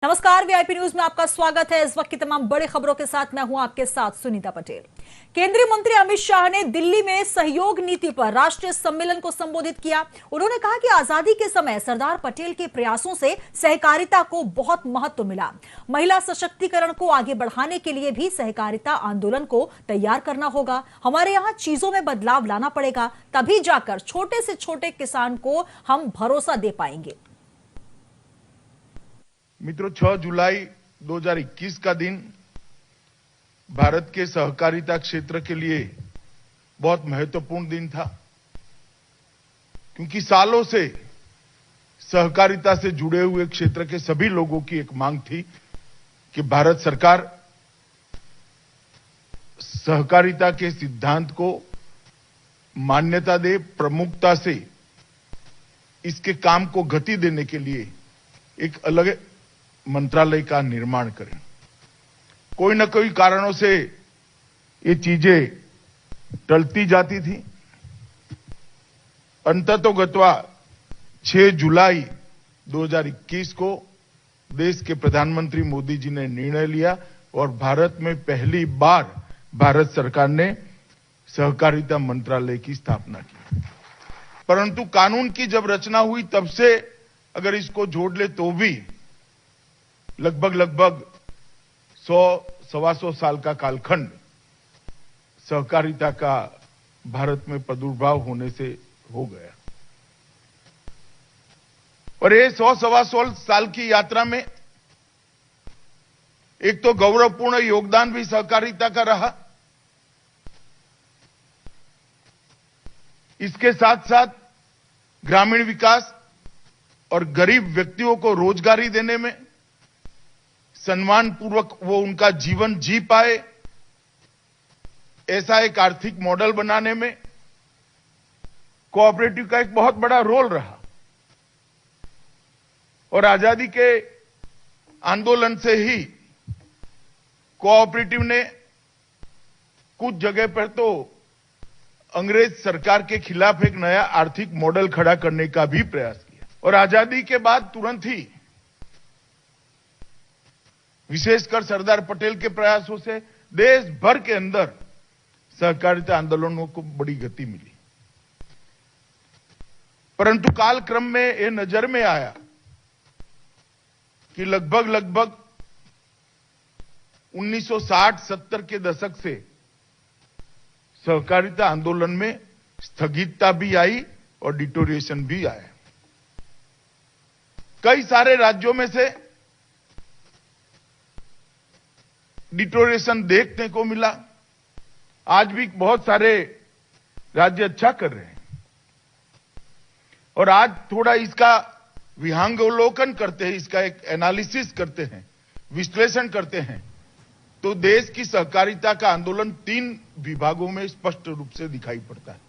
नमस्कार, VIP news में आपका स्वागत है। इस वक्त की तमाम बड़ी खबरों के साथ मैं हूं आपके साथ सुनीता पटेल। केंद्रीय मंत्री अमित शाह ने दिल्ली में सहयोग नीति पर राष्ट्रीय सम्मेलन को संबोधित किया। उन्होंने कहा कि आजादी के समय सरदार पटेल के प्रयासों से सहकारिता को बहुत महत्व मिला। महिला सशक्तिकरण को आगे बढ़ाने के लिए भी सहकारिता आंदोलन को तैयार करना होगा। हमारे यहाँ चीजों में बदलाव लाना पड़ेगा, तभी जाकर छोटे से छोटे किसान को हम भरोसा दे पाएंगे। मित्रों, 6 जुलाई 2021 का दिन भारत के सहकारिता क्षेत्र के लिए बहुत महत्वपूर्ण दिन था, क्योंकि सालों से सहकारिता से जुड़े हुए क्षेत्र के सभी लोगों की एक मांग थी कि भारत सरकार सहकारिता के सिद्धांत को मान्यता दे, प्रमुखता से इसके काम को गति देने के लिए एक अलग मंत्रालय का निर्माण करें। कोई न कोई कारणों से ये चीजें टलती जाती थी। अंततोगत्वा 6 जुलाई 2021 को देश के प्रधानमंत्री मोदी जी ने निर्णय लिया और भारत में पहली बार भारत सरकार ने सहकारिता मंत्रालय की स्थापना की। परंतु कानून की जब रचना हुई तब से अगर इसको जोड़ ले तो भी लगभग 100-125 साल का कालखंड सहकारिता का भारत में प्रादुर्भाव होने से हो गया। और ये 100-125 साल की यात्रा में एक तो गौरवपूर्ण योगदान भी सहकारिता का रहा, इसके साथ साथ ग्रामीण विकास और गरीब व्यक्तियों को रोजगारी देने में, सम्मानपूर्वक वो उनका जीवन जी पाए, ऐसा एक आर्थिक मॉडल बनाने में कोऑपरेटिव का एक बहुत बड़ा रोल रहा। और आजादी के आंदोलन से ही कोऑपरेटिव ने कुछ जगह पर तो अंग्रेज सरकार के खिलाफ एक नया आर्थिक मॉडल खड़ा करने का भी प्रयास किया। और आजादी के बाद तुरंत ही विशेषकर सरदार पटेल के प्रयासों से देश भर के अंदर सहकारिता आंदोलनों को बड़ी गति मिली। परंतु कालक्रम में यह नजर में आया कि लगभग 1960-70 के दशक से सहकारिता आंदोलन में स्थगितता भी आई और डिटोरिएशन भी आया। कई सारे राज्यों में से डिटोरिएशन देखने को मिला। आज भी बहुत सारे राज्य अच्छा कर रहे हैं। और आज थोड़ा इसका विहंगावलोकन करते हैं, इसका एक एनालिसिस करते हैं, विश्लेषण करते हैं, तो देश की सहकारिता का आंदोलन 3 विभागों में स्पष्ट रूप से दिखाई पड़ता है।